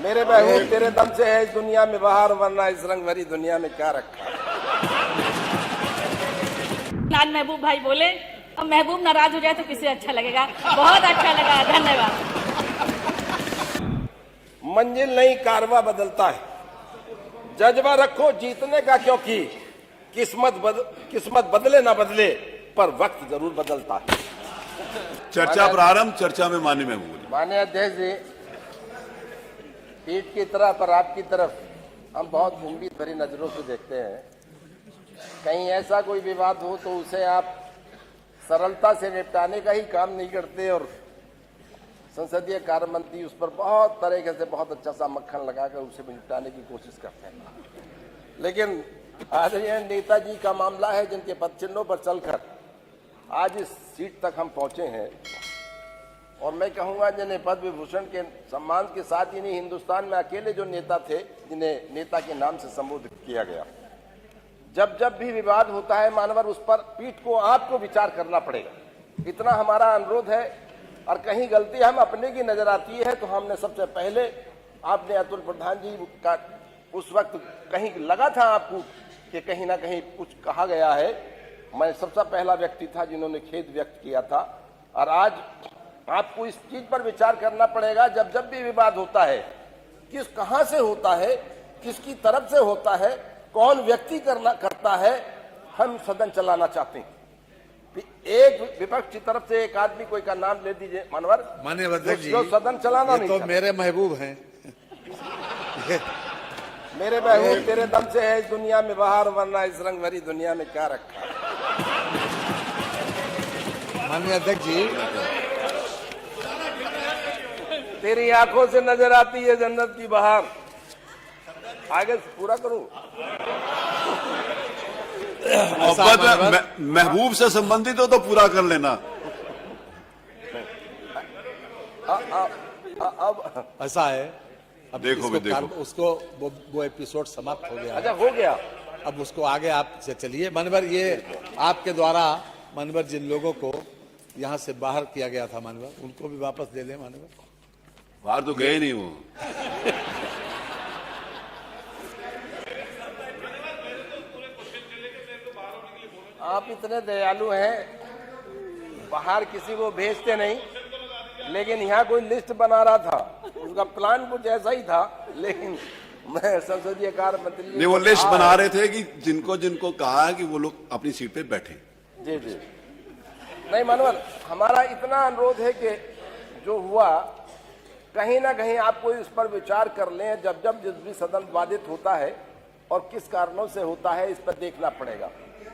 मेरे महबूब तेरे दम से है इस दुनिया में बाहर, वरना इस रंग भरी दुनिया में क्या रखा। आज महबूब भाई बोले, अब महबूब नाराज हो जाए तो किसे अच्छा लगेगा। बहुत अच्छा लगा, धन्यवाद। मंजिल नहीं कारवा बदलता है, जज्बा रखो जीतने का, क्योंकि किस्मत बदले ना बदले पर वक्त जरूर बदलता है। चर्चा प्रारंभ। चर्चा में माननीय महबूब। माननीय अध्यक्ष जी, पीठ की तरफ पर आपकी तरफ हम बहुत उम्मीद भरी नजरों से देखते हैं। कहीं ऐसा कोई विवाद हो तो उसे आप सरलता से निपटाने का ही काम नहीं करते और संसदीय कार्य मंत्री उस पर बहुत तरीके से बहुत अच्छा सा मक्खन लगाकर उसे निपटाने की कोशिश करते हैं। लेकिन आदरणीय नेताजी का मामला है, जिनके पद चिन्हों पर चलकर आज इस सीट तक हम पहुंचे हैं, और मैं कहूंगा जिन्हें पद्म विभूषण के सम्मान के साथ ही नहीं, हिंदुस्तान में अकेले जो नेता थे जिन्हें नेता के नाम से संबोधित किया गया। जब जब भी विवाद होता है मानवर, उस पर पीठ को आपको विचार करना पड़ेगा, इतना हमारा अनुरोध है। और कहीं गलती हम अपने की नजर आती है तो हमने सबसे पहले, आपने अतुल प्रधान जी का उस वक्त कहीं लगा था आपको कि कहीं ना कहीं कुछ कहा गया है, मैं सबसे पहला व्यक्ति था जिन्होंने खेद व्यक्त किया था। और आज आपको इस चीज पर विचार करना पड़ेगा, जब जब भी विवाद होता है, कहां से होता है, किसकी तरफ से होता है, कौन व्यक्ति करता है, हम सदन चलाना चाहते हैं। एक विपक्ष की तरफ से एक आदमी कोई का नाम ले दीजिए मानवर, माननीय अध्यक्ष जी, सदन चलाना नहीं तो मेरे महबूब हैं। मेरे महबूब तेरे दम से है इस दुनिया में बाहर, वरना इस रंग भरी दुनिया में क्या रखा। माननीय अध्यक्ष जी, तेरी आंखों से नजर आती है जन्नत की बहार। आगे पूरा करूं। महबूब से संबंधित हो तो पूरा कर लेना। अब ऐसा है, अब देखो भी देखो, उसको वो एपिसोड समाप्त हो गया। अच्छा हो गया, अब उसको आगे आप से चलिए। मानवर, ये आपके द्वारा मानवर जिन लोगों को यहाँ से बाहर किया गया था मानवर, उनको भी वापस ले लें मानवर। बाहर तो गए नहीं वो। आप इतने दयालु हैं, बाहर किसी को भेजते नहीं, लेकिन यहाँ कोई लिस्ट बना रहा था, उसका प्लान कुछ ऐसा ही था, लेकिन मैं संसदीय कार्य मंत्री नहीं, वो लिस्ट बना रहे थे कि जिनको जिनको कहा है कि वो लोग अपनी सीट पे बैठे। जी जी, नहीं मानवर, हमारा इतना अनुरोध है कि जो हुआ कहीं ना कहीं आपको इस पर विचार कर लें। जब जब जिस भी सदन बाधित होता है और किस कारणों से होता है, इस पर देखना पड़ेगा।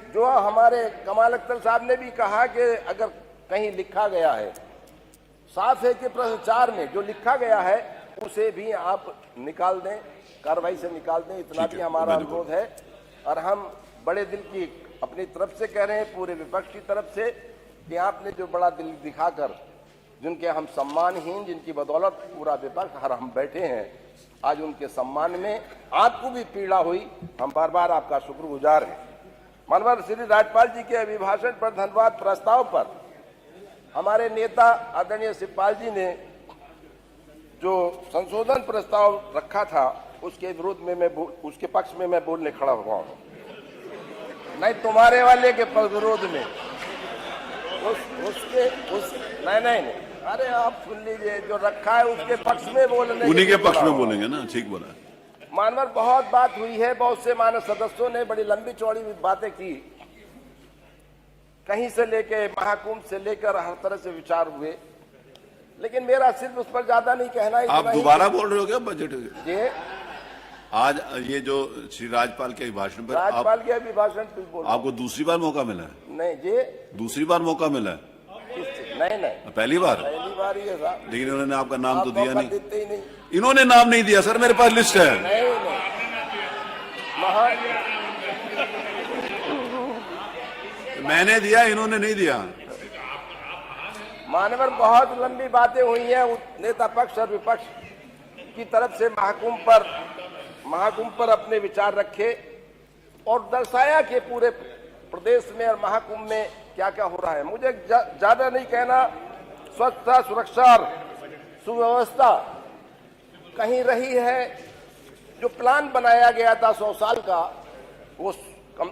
जो हमारे कमाल अख्तर साहब ने भी कहा कि अगर कहीं लिखा गया है, साफ है कि भ्रष्टाचार में जो लिखा गया है उसे भी आप निकाल दें, कार्रवाई से निकाल दें, इतना भी हमारा अनुरोध है। और हम बड़े दिल की अपनी तरफ से कह रहे हैं, पूरे विपक्ष की तरफ से, कि आपने जो बड़ा दिल दिखाकर, जिनके हम सम्मानहीन, जिनकी बदौलत पूरा विपक्ष हर हम बैठे हैं, आज उनके सम्मान में आपको भी पीड़ा हुई, हम बार बार आपका शुक्रगुजार हैं। मानवर, श्री राज्यपाल जी के अभिभाषण पर धन्यवाद प्रस्ताव पर हमारे नेता आदरणीय शिवपाल जी ने जो संशोधन प्रस्ताव रखा था, उसके विरोध में उसके पक्ष में मैं बोलने खड़ा हुआ हूँ। नहीं, तुम्हारे वाले के विरोध में नहीं, अरे आप सुन लीजिए, जो रखा है उसके पक्ष में बोलने, उन्हीं के पक्ष में बोलेंगे ना, ठीक बोला। मानवर, बहुत बात हुई है, बहुत से मानव सदस्यों ने बड़ी लंबी चौड़ी बातें की, कहीं से लेके महाकुंभ से लेकर हर तरह से विचार हुए, लेकिन मेरा सिर्फ उस पर ज्यादा नहीं कहना है। आप दोबारा बोल रहे हो क्या बजट? जी, आज ये जो श्री राज्यपाल के अभिभाषण पर, राज्यपाल के अभिभाषण पर आपको दूसरी बार मौका मिला है? नहीं जी, दूसरी बार मौका मिला है? नहीं, पहली बार ही है साहब। लेकिन इन्होंने आपका नाम तो दिया नहीं। देते ही नहीं, इन्होंने नाम नहीं दिया सर, मेरे पास लिस्ट है। नहीं, मैंने दिया, इन्होंने नहीं दिया। मानवर, बहुत लंबी बातें हुई हैं नेता पक्ष और विपक्ष की तरफ से, महाकुंभ पर अपने विचार रखे और दर्शाया कि पूरे प्रदेश में और महाकुंभ में क्या क्या हो रहा है। मुझे ज्यादा नहीं कहना, स्वच्छता, सुरक्षा और सुव्यवस्था कहीं रही है। जो प्लान बनाया गया था 100 साल का, वो कम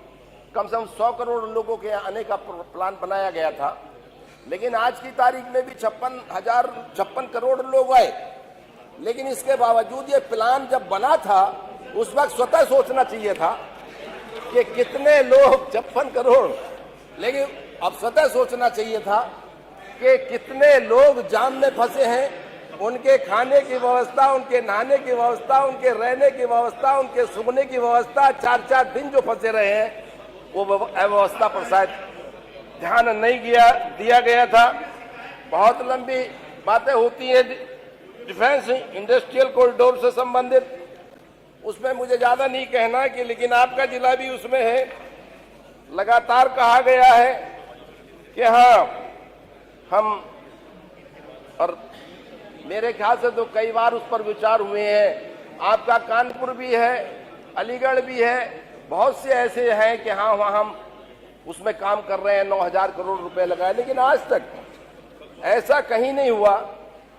से कम 100 करोड़ लोगों के आने का प्लान बनाया गया था, लेकिन आज की तारीख में भी 56 करोड़ लोग आए। लेकिन इसके बावजूद ये प्लान जब बना था, उस वक्त स्वतः सोचना चाहिए था कि कितने लोग 56 करोड़, लेकिन अब स्वतः सोचना चाहिए था कि कितने लोग जाम में फंसे हैं, उनके खाने की व्यवस्था, उनके नहाने की व्यवस्था, उनके रहने की व्यवस्था, उनके सोने की व्यवस्था, 4-4 दिन जो फंसे रहे हैं, वो व्यवस्था पर शायद ध्यान नहीं दिया गया था। बहुत लंबी बातें होती है डिफेंस इंडस्ट्रियल कॉरिडोर से संबंधित, उसमें मुझे ज्यादा नहीं कहना है कि, लेकिन आपका जिला भी उसमें है। लगातार कहा गया है कि हाँ हम, और मेरे ख्याल से तो कई बार उस पर विचार हुए हैं। आपका कानपुर भी है, अलीगढ़ भी है, बहुत से ऐसे हैं कि हाँ वहाँ हम उसमें काम कर रहे हैं, 9,000 करोड़ रुपए लगाए, लेकिन आज तक ऐसा कहीं नहीं हुआ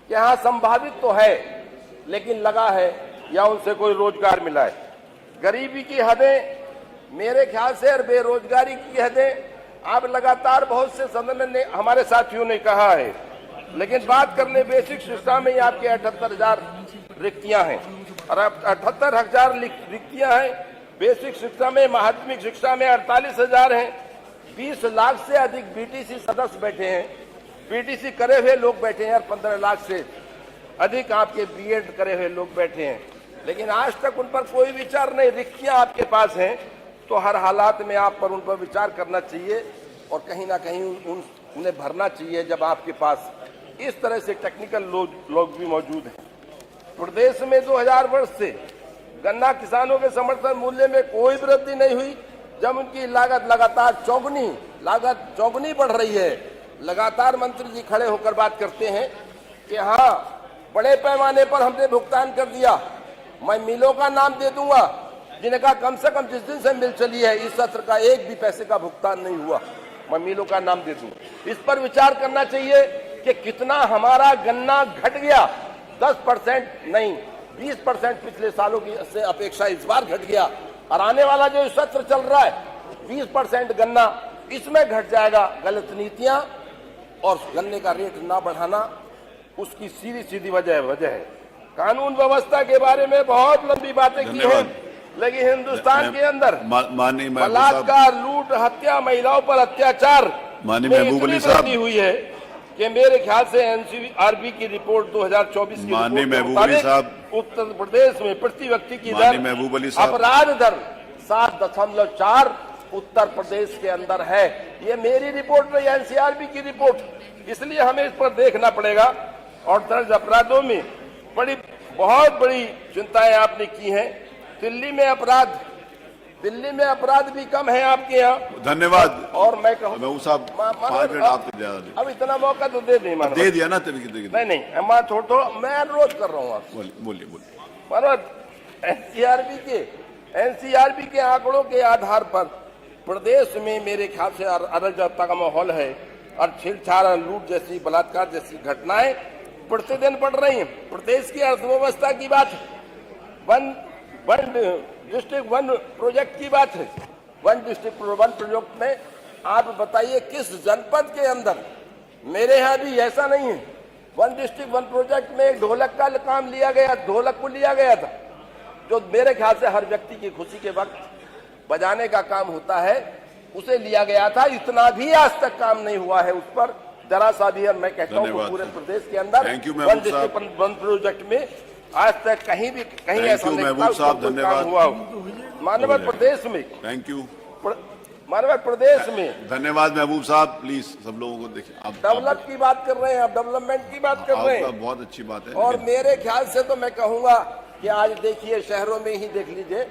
कि हाँ संभावित तो है लेकिन लगा है या उनसे कोई रोजगार मिला है। गरीबी की हदें मेरे ख्याल से और बेरोजगारी की हदें आप लगातार बहुत से सदन में हमारे साथियों ने कहा है, लेकिन बात कर ले बेसिक शिक्षा में ही आपके 78,000 रिक्तियां हैं और 78,000 रिक्तियां हैं। बेसिक शिक्षा में, माध्यमिक शिक्षा में 48,000 हैं। 20 लाख से अधिक बीटीसी सदस्य बैठे हैं, बीटीसी करे हुए लोग बैठे हैं, और 15 लाख से अधिक आपके बीएड करे हुए लोग बैठे हैं, लेकिन आज तक उन पर कोई विचार नहीं। रिक्तियां आपके पास हैं, तो हर हालात में आप पर उन पर विचार करना चाहिए और कहीं ना कहीं उन्हें भरना चाहिए जब आपके पास इस तरह से टेक्निकल लोग भी मौजूद हैं। प्रदेश में 2000 वर्ष से गन्ना किसानों के समर्थन मूल्य में कोई वृद्धि नहीं हुई, जब उनकी लागत लगातार चौगुनी बढ़ रही है। लगातार मंत्री जी खड़े होकर बात करते हैं कि हाँ बड़े पैमाने पर हमने भुगतान कर दिया। मैं मिलों का नाम दे दूंगा जिनका कम से कम जिस दिन से मिल चली है इस सत्र का एक भी पैसे का भुगतान नहीं हुआ, मैं मिलों का नाम दे दूंगा। इस पर विचार करना चाहिए कि कितना हमारा गन्ना घट गया। 10% नहीं 20% पिछले सालों की से अपेक्षा इस बार घट गया, और आने वाला जो सत्र चल रहा है 20% गन्ना इसमें घट जाएगा। गलत नीतियां और गन्ने का रेट ना बढ़ाना उसकी सीधी वजह है। कानून व्यवस्था के बारे में बहुत लंबी बातें की हैं, लेकिन हिंदुस्तान के अंदर बलात्कार, लूट, हत्या, महिलाओं पर अत्याचार माननीय महबूब अली साहब हुई है कि मेरे ख्याल से एनसीआरबी की रिपोर्ट 2024 की माननीय महबूब अली साहब, उत्तर प्रदेश में प्रति व्यक्ति की दर, महबूब अली साहब, अपराध दर 7.4 उत्तर प्रदेश के अंदर है। ये मेरी रिपोर्ट नहीं, एनसीआरबी की रिपोर्ट, इसलिए हमें इस पर देखना पड़ेगा। और दर्ज अपराधों में बहुत बड़ी चिंताएं आपने की हैं। दिल्ली में अपराध भी कम है आपके यहाँ। धन्यवाद। और मैं कहूँ साहब 5 मिनट आपको ज्यादा अब इतना मौका तो दे नहीं, दे दिया ना तभी नहीं थोड़ा मैं अनुरोध कर रहा हूँ आपसे। बोलिए मनोज, एनसीआरबी के आंकड़ों के आधार पर प्रदेश में मेरे ख्याल से अराजकता का माहौल है और छेड़छाड़, लूट जैसी, बलात्कार जैसी घटनाएं प्रतिदिन बढ़ रही हैं। प्रदेश की अर्थव्यवस्था की बात है, वन डिस्ट्रिक्ट वन प्रोजेक्ट की बात है। वन डिस्ट्रिक्ट वन प्रोजेक्ट में आप बताइए किस जनपद के अंदर, मेरे यहाँ भी ऐसा नहीं है। वन डिस्ट्रिक्ट वन प्रोजेक्ट में एक ढोलक का काम लिया गया, ढोलक को लिया गया था, जो मेरे ख्याल से हर व्यक्ति की खुशी के वक्त बजाने का काम होता है, उसे लिया गया था। इतना भी आज तक काम नहीं हुआ है उस पर जरा सा भी। और मैं कहता हूँ पूरे प्रदेश के अंदर वन डिस्ट्रिक्ट वन प्रोजेक्ट में आज तक कहीं ऐसा नहीं हुआ मानव प्रदेश में। थैंक यू मानव प्रदेश में। धन्यवाद महबूब साहब। प्लीज सब लोगों को देखिए, आप डेवलप की बात कर रहे हैं, आप डेवलपमेंट की बात कर रहे हैं, बहुत अच्छी बात है। और मेरे ख्याल से तो मैं कहूंगा कि आज देखिए शहरों में ही देख लीजिए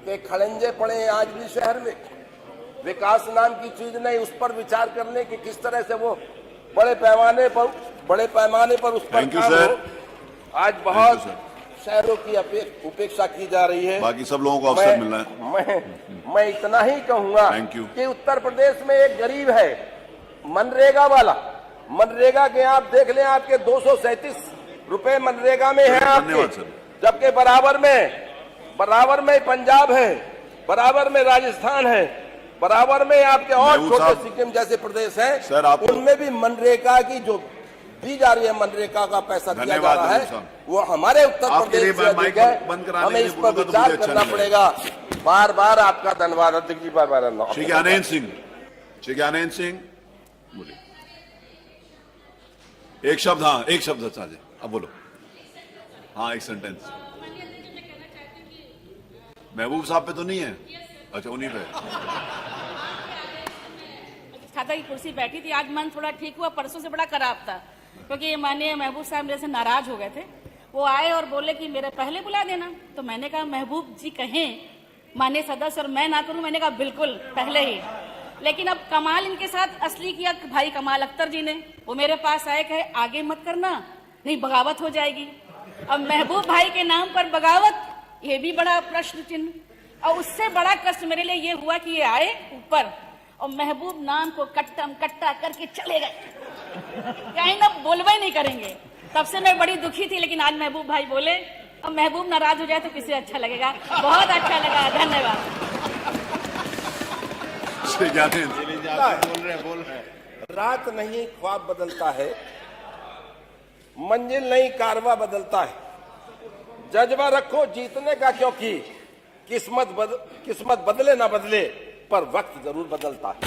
कि खड़ंजे पड़े हैं आज भी शहर में। विकास नाम की चीज नहीं, उस पर विचार करने की किस तरह से वो बड़े पैमाने पर उस पर काम हो। आज बहुत शहरों की उपेक्षा की जा रही है। बाकी सब लोगों को अवसर मिलना है। मैं इतना ही कहूंगा कि उत्तर प्रदेश में एक गरीब है मनरेगा वाला, मनरेगा के आप देख लें, आपके 237 रुपए मनरेगा में है आपके, जबकि बराबर में पंजाब है, बराबर में राजस्थान है, बराबर में आपके और महबूब छोटे साहब, सिक्किम जैसे प्रदेश हैं, सर, आप उनमें भी मनरेगा की जो दी जा रही है, मनरेगा का पैसा दिया जा धन्यवाद रहा महबूब है, साहब। वो हमारे उत्तर आपके लिए प्रदेश से अधिक माइक है। बंद कराने हमें के इस लिए पर बोलूंगा तो विचार मुझे अच्छा करना नहीं पड़ेगा। बार बार आपका धन्यवाद अध्यक्ष जी। बार श्री ज्ञानेन्द्र सिंह, श्री ज्ञानेन्द्र सिंह बोलिए। एक शब्द, हाँ एक शब्द साझे, अब बोलो। हाँ एक सेंटेंस। महबूब साहब पे तो नहीं है? अच्छा उन्हीं पे। खाता की कुर्सी बैठी थी, आज मन थोड़ा ठीक हुआ, परसों से बड़ा खराब था क्योंकि ये माननीय महबूब साहब मेरे से नाराज हो गए थे। वो आए और बोले कि मेरे पहले बुला देना, तो मैंने कहा महबूब जी कहें माननीय सदस्य और मैं ना करूं, मैंने कहा बिल्कुल पहले ही। लेकिन अब कमाल इनके साथ असली किया भाई कमाल अख्तर जी ने। वो मेरे पास आए, कहे आगे मत करना, नहीं बगावत हो जाएगी। अब महबूब भाई के नाम पर बगावत, ये भी बड़ा प्रश्न चिन्ह। और उससे बड़ा कष्ट मेरे लिए ये हुआ कि ये आए ऊपर और महबूब नाम को कट्टा करके चले गए, कहीं ना बोलवा ही नहीं करेंगे। तब से मैं बड़ी दुखी थी, लेकिन आज महबूब भाई बोले। अब महबूब नाराज हो जाए तो किसे अच्छा लगेगा। बहुत अच्छा लगा, धन्यवाद। श्री ज्ञानेन्द्र बोल रहे रात नहीं ख्वाब बदलता है, मंजिल नहीं कारवा बदलता है। जज्बा रखो जीतने का, क्योंकि किस्मत बदले ना बदले पर वक्त जरूर बदलता है।